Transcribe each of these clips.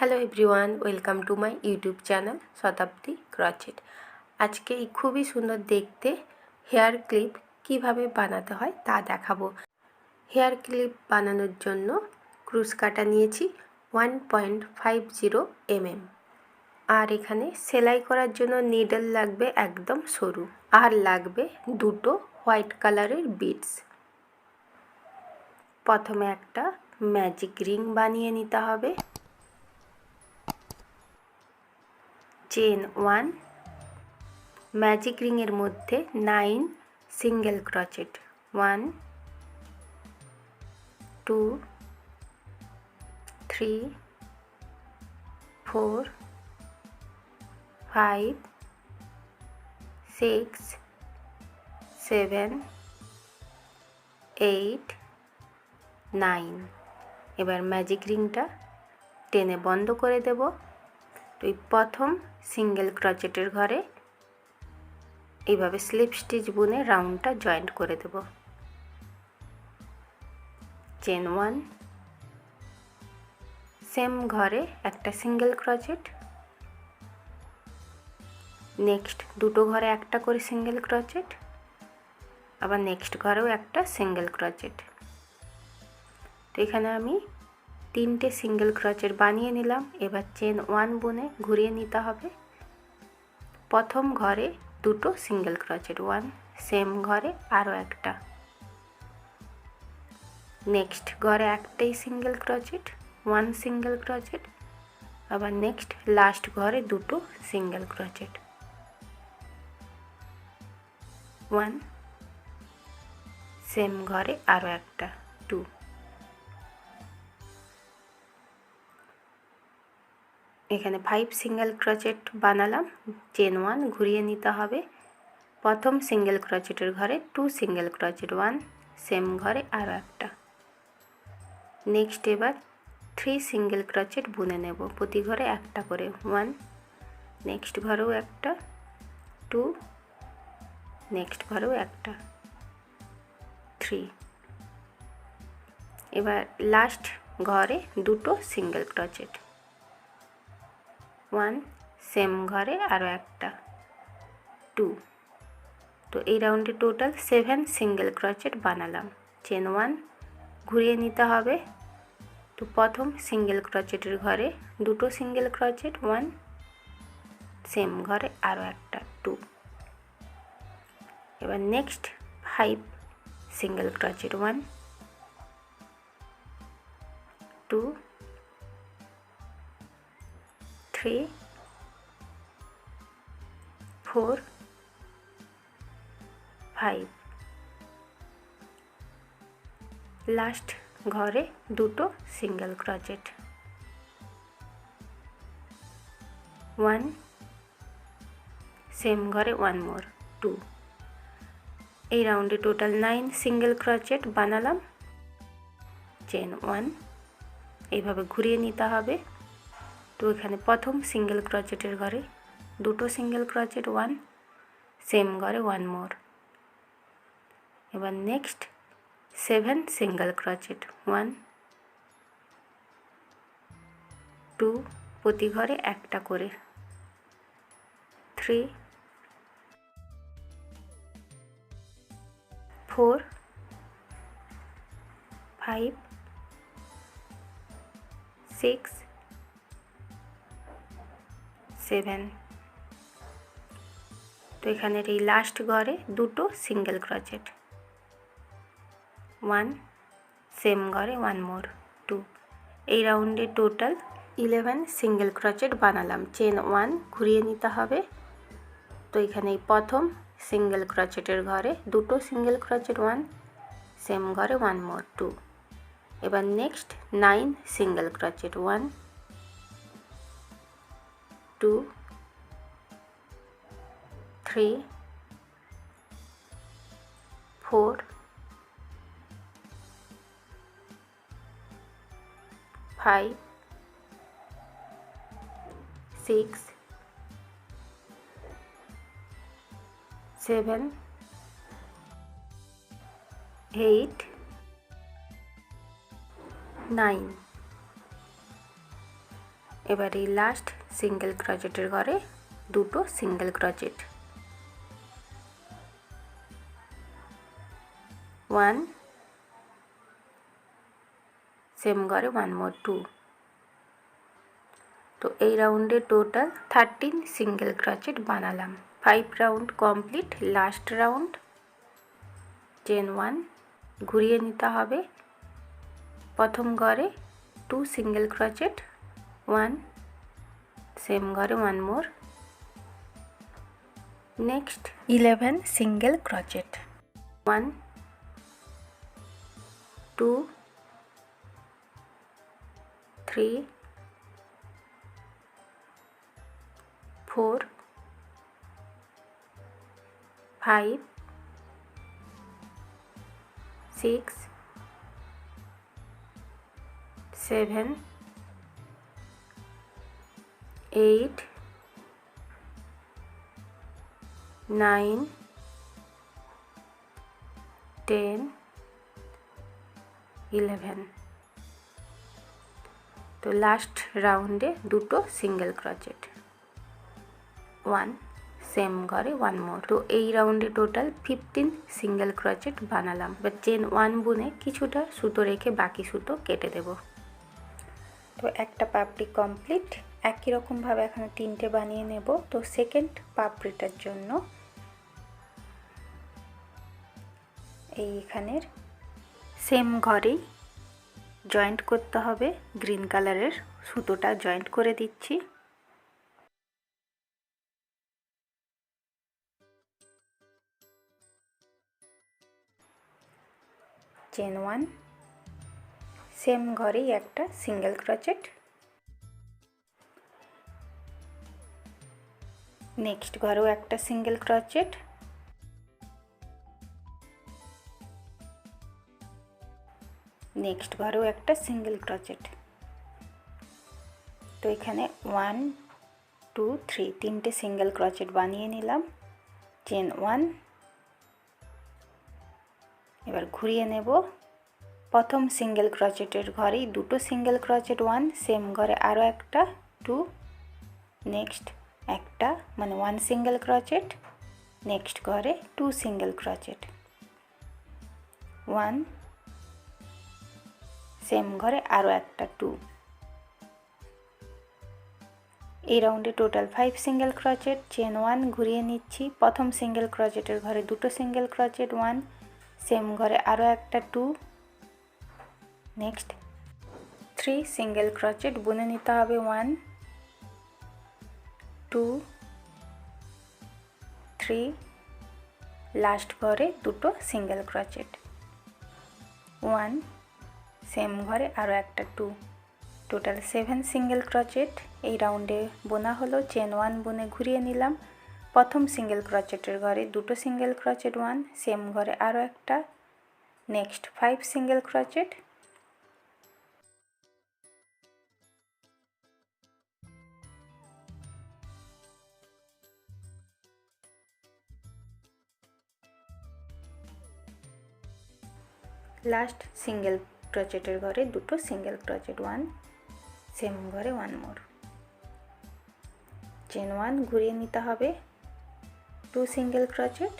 Hello everyone, welcome to my YouTube channel Shatabdi crochet. আজকে এই খুবই সুন্দর দেখতে হেয়ার ক্লিপ কিভাবে বানাতে হয় তা দেখাবো। হেয়ার ক্লিপ বানানোর জন্য ক্রুশ কাটা নিয়েছি 1.50 mm, আর এখানে সেলাই করার জন্য নিডল লাগবে একদম সরু, আর লাগবে দুটো হোয়াইট কালারের বিডস। প্রথমে একটা ম্যাজিক রিং বানিয়ে নিতে হবে। চেন 1, ম্যাজিক রিংয়ের মধ্যে 9 সিঙ্গেল ক্রচেট, 1 2 3 4 5 6 7 8 9। এবার ম্যাজিক রিংটা টেনে বন্ধ করে দেব। তো এই প্রথম সিঙ্গেল ক্রচেটের ঘরে এইভাবে স্লিপ স্টিচ বুনে রাউন্ডটা জয়েন্ট করে দেব। চেন 1, সেম ঘরে একটা সিঙ্গেল ক্রচেট, নেক্সট দুটো ঘরে একটা করে সিঙ্গেল ক্রচেট, আবার নেক্সট ঘরেও একটা সিঙ্গেল ক্রচেট। তো এখানে আমি 3টে সিঙ্গেল ক্রচেট বানিয়ে নিলাম। এবার চেন 1 বুনে ঘুরিয়ে নিতে হবে। প্রথম ঘরে দুটো সিঙ্গেল ক্রচেট, 1, সেম ঘরে আরও একটা, নেক্সট ঘরে একটাই সিঙ্গেল ক্রচেট, 1 সিঙ্গেল ক্রচেট, আবার নেক্সট লাস্ট ঘরে দুটো সিঙ্গেল ক্রচেট, 1, সেম ঘরে আরও একটা, 2। এখানে 5 সিঙ্গেল ক্রচেট বানালাম। চেন 1 ঘুরিয়ে নিতে হবে। প্রথম সিঙ্গেল ক্রচেটের ঘরে 2 সিঙ্গেল ক্রচেট, 1, সেম ঘরে আরও একটা, নেক্সট এবার 3 সিঙ্গেল ক্রচেট বুনে নেব, প্রতি ঘরে একটা করে, 1, নেক্সট ঘরেও একটা, 2, নেক্সট ঘরেও একটা, 3। এবার লাস্ট ঘরে দুটো সিঙ্গেল ক্রচেট, 1, সেম ঘরে আরও একটা, 2। তো এই রাউন্ডে টোটাল 7 সিঙ্গেল ক্রচেট বানালাম। চেন 1 ঘুরিয়ে নিতে হবে। তো প্রথম সিঙ্গেল ক্রচেটের ঘরে দুটো সিঙ্গেল ক্রচেট, 1, সেম ঘরে আরও একটা, 2। এবার নেক্সট 5 সিঙ্গেল ক্রচেট, 1 2 3 4 5। লাস্ট ঘরে দুটো সিঙ্গেল ক্রচেট, 1, সেম ঘরে 1 মোর, 2। এই রাউন্ডে টোটাল 9 সিঙ্গেল ক্রচেট বানালাম। চেন 1 এইভাবে ঘুরিয়ে নিতে হবে। তো এখানে প্রথম সিঙ্গেল ক্রচেটের ঘরে দুটো সিঙ্গেল ক্রচেট, 1, সেম ঘরে 1 মোর। এবার নেক্সট 7 সিঙ্গেল ক্রচেট, 1 2, প্রতি ঘরে একটা করে, 3 4 5 6 7। তো এখানের এই লাস্ট ঘরে দুটো সিঙ্গেল ক্রচেট, 1, সেম ঘরে 1 মোর, 2। এই রাউন্ডে টোটাল 11 সিঙ্গেল ক্রচেট বানালাম। চেন 1 ঘুরিয়ে নিতে হবে। তো এখানে এই প্রথম সিঙ্গেল ক্রচেটের ঘরে দুটো সিঙ্গেল ক্রচেট, 1, সেম ঘরে 1 মোর, 2। এবার নেক্সট 9 সিঙ্গেল ক্রচেট, 1 2 3 4 5 6 7 8 9। এবার এই লাস্ট সিঙ্গেল ক্রোচেটের ঘরে দুটো সিঙ্গেল ক্রোচেট, 1 সেম ঘরে 1 মোর 2। তো এই রাউন্ডে টোটাল 13 সিঙ্গেল ক্রোচেট বানালাম। 5 round complete. Last round chain 1 ঘুরিয়ে নিতে হবে। প্রথম ঘরে 2 সিঙ্গেল ক্রোচেট, 1 সেম ঘরে 1 মোর। Next 11 single crochet, 1 2 3 4 5 6 7 8 9 10 11। তো লাস্ট রাউন্ডে দুটো সিঙ্গেল ক্রোচেট, 1 সেম ঘরে 1 মোর। তো এই রাউন্ডে টোটাল 15 সিঙ্গেল ক্রোচেট বানালাম। এবার চেন 1 বুনে কিছুটা সুতো রেখে বাকি সুতো কেটে দেব। তো একটা পাপড়ি কমপ্লিট। একই রকমভাবে এখানে 3টে বানিয়ে নেব। তো সেকেন্ড পাপড়িটার জন্য এইখানের সেম ঘরেই জয়েন্ট করতে হবে। গ্রিন কালারের সুতোটা জয়েন্ট করে দিচ্ছি। চেন 1 সেম ঘরেই একটা সিঙ্গেল ক্রোচেট, নেক্সট ঘরেও একটা সিঙ্গেল ক্রোচেট, নেক্সট ঘরেও একটা সিঙ্গেল ক্রোচেট। তো এখানে 1 2 3 তিনটে সিঙ্গেল ক্রোচেট বানিয়ে নিলাম। চেন 1 এবার ঘুরিয়ে নেব। প্রথম সিঙ্গেল ক্রোচেটের ঘরেই দুটো সিঙ্গেল ক্রোচেট, 1 সেম ঘরে আরও একটা 2, নেক্সট একটা মানে 1 সিঙ্গেল ক্রোচেট, নেক্সট ঘরে 2 সিঙ্গেল ক্রোচেট, 1 সেম ঘরে আরও একটা 2। এই রাউন্ডে টোটাল 5 সিঙ্গেল ক্রোচেট। চেন 1 ঘুরিয়ে নিচ্ছি। প্রথম সিঙ্গেল ক্রোচেটের ঘরে দুটো সিঙ্গেল ক্রোচেট, 1 সেম ঘরে আরও একটা 2, নেক্সট 3 সিঙ্গেল ক্রোচেট বুনে নিতে হবে, 1 2 3, লাস্ট ঘরে দুটো সিঙ্গেল ক্রোচেট, 1 সেম ঘরে আরও একটা 2। টোটাল 7 সিঙ্গেল ক্রোচেট এই রাউন্ডে বোনা হলো। চেন 1 বুনে ঘুরিয়ে নিলাম। প্রথম সিঙ্গেল ক্রোচেটের ঘরে দুটো সিঙ্গেল ক্রোচেট, 1 সেম ঘরে আরও একটা, next 5 single crochet, last single ক্রোচেটের ঘরে দুটো সিঙ্গেল ক্রোচেট, 1 সেম ঘরে 1 মোর। চেন 1 ঘুরিয়ে নিতে হবে, 2 single crochet,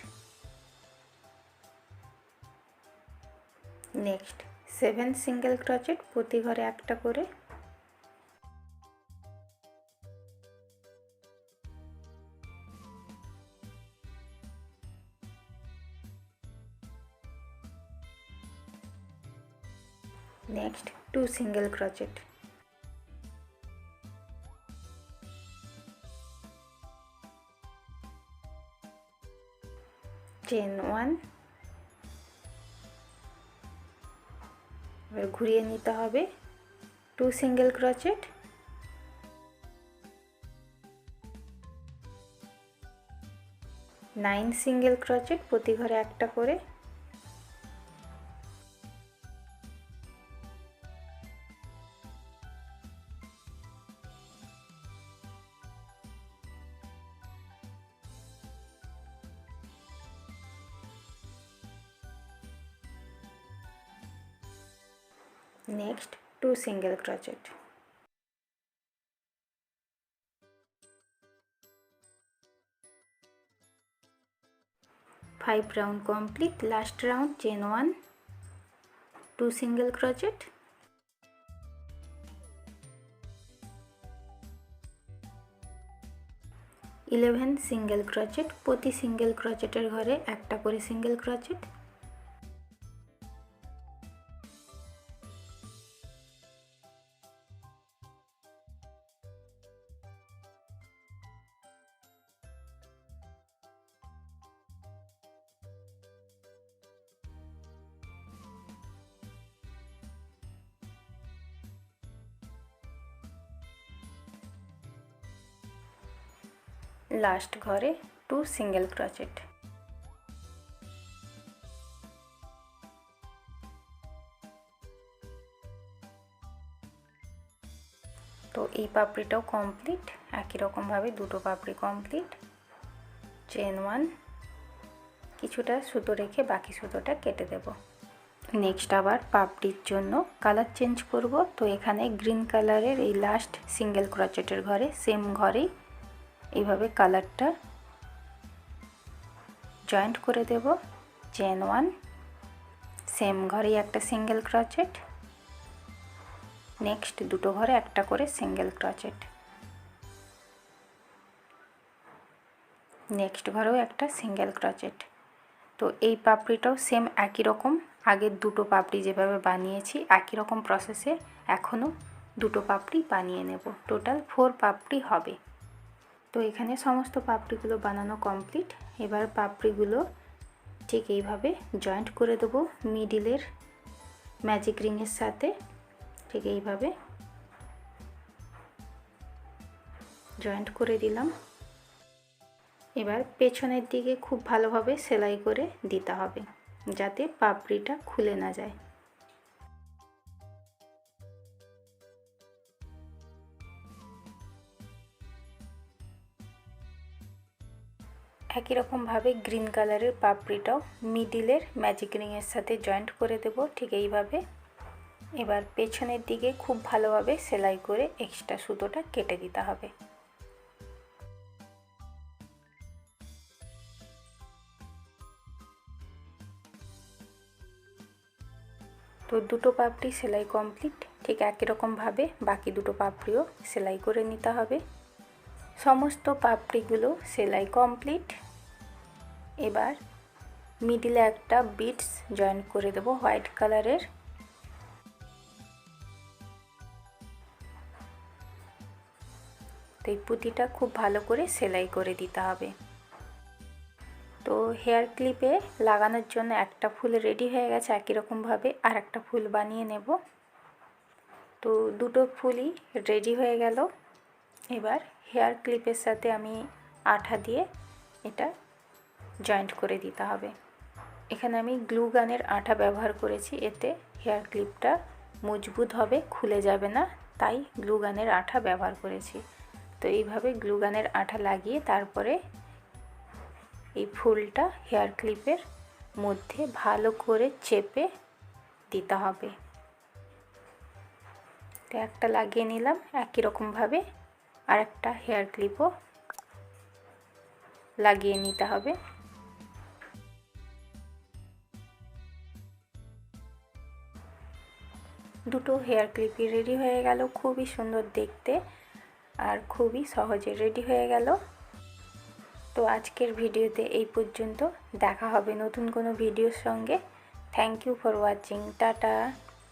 next 7 single crochet প্রতি ঘরে একটা করে, নেক্সট 2 সিঙ্গেল ক্রোচেট, চেন 1 এবার ঘুরিয়ে নিতে হবে, 2 single crochet, nine single crochet প্রতি ঘরে একটা করে, next 2 single crochet. 5 round complete. Last round chain 1, 2 single crochet, 11 single crochet. প্রতি সিঙ্গেল ক্রোচেটের ঘরে একটা করে সিঙ্গেল ক্রোচেট। লাস্ট ঘরে 2 সিঙ্গেল ক্রোচেট। তো এই পাপড়িটাও কমপ্লিট। একই রকমভাবে দুটো পাপড়ি কমপ্লিট। চেন 1, কিছুটা সুতো রেখে বাকি সুতোটা কেটে দেব। নেক্সট আবার পাপড়ির জন্য কালার চেঞ্জ করব। তো এখানে গ্রিন কালারের এই লাস্ট সিঙ্গেল ক্রোচেটের ঘরে সেম ঘরেই এইভাবে কালারটা জয়েন্ট করে দেব। চেন 1, সেম ঘরেই একটা সিঙ্গেল ক্রোচেট। নেক্সট দুটো ঘরে একটা করে সিঙ্গেল ক্রোচেট। নেক্সট ঘরেও একটা সিঙ্গেল ক্রোচেট। তো এই পাপড়িটাও সেম একই রকম, আগের দুটো পাপড়ি যেভাবে বানিয়েছি একই রকম প্রসেসে এখনও দুটো পাপড়ি বানিয়ে নেব। টোটাল 4 পাপড়ি হবে। তো এখানে সমস্ত পাপড়িগুলো বানানো কমপ্লিট। এবার পাপড়িগুলো ঠিক এইভাবে জয়েন্ট করে দেবো মিডিলের ম্যাজিক রিংয়ের সাথে। ঠিক এইভাবে জয়েন্ট করে দিলাম। এবার পেছনের দিকে খুব ভালোভাবে সেলাই করে দিতে হবে যাতে পাপড়িটা খুলে না যায়। একই রকমভাবে গ্রিন কালারের পাপড়িটাও মিডিলের ম্যাজিক রিংয়ের সাথে জয়েন্ট করে দেব ঠিক এইভাবে। এবার পেছনের দিকে খুব ভালোভাবে সেলাই করে এক্সট্রা সুতোটা কেটে দিতে হবে। তো দুটো পাপড়ি সেলাই কমপ্লিট। ঠিক একই রকমভাবে বাকি দুটো পাপড়িও সেলাই করে নিতে হবে। সমস্ত পাপড়িগুলো সেলাই কমপ্লিট। এবার মিডিলে একটা বিটস জয়েন্ট করে দেব হোয়াইট কালারের। তো এই পুঁতিটা খুব ভালো করে সেলাই করে দিতে হবে। তো হেয়ার ক্লিপে লাগানোর জন্য একটা ফুল রেডি হয়ে গেছে। একই রকমভাবে আর একটা ফুল বানিয়ে নেব। তো দুটো ফুলই রেডি হয়ে গেল। এবার হেয়ার ক্লিপের সাথে আমি আঠা দিয়ে এটা জয়েন্ট করে দিতে হবে। এখানে আমি গ্লু গানের আঠা ব্যবহার করেছি, এতে হেয়ার ক্লিপটা মজবুত হবে, খুলে যাবে না, তাই গ্লু গানের আঠা ব্যবহার করেছি। তো এইভাবে গ্লু গানের আঠা লাগিয়ে তারপরে এই ফুলটা হেয়ার ক্লিপের মধ্যে ভালো করে চেপে দিতে হবে। তো একটা লাগিয়ে নিলাম। একই রকমভাবে আর একটা হেয়ার ক্লিপও লাগিয়ে নিতে হবে। দুটো হেয়ার ক্লিপই রেডি হয়ে গেল। খুবই সুন্দর দেখতে আর খুবই সহজে রেডি হয়ে গেল। তো আজকের ভিডিওতে এই পর্যন্ত। দেখা হবে নতুন কোনো ভিডিওর সঙ্গে। Thank you for watching. Tata.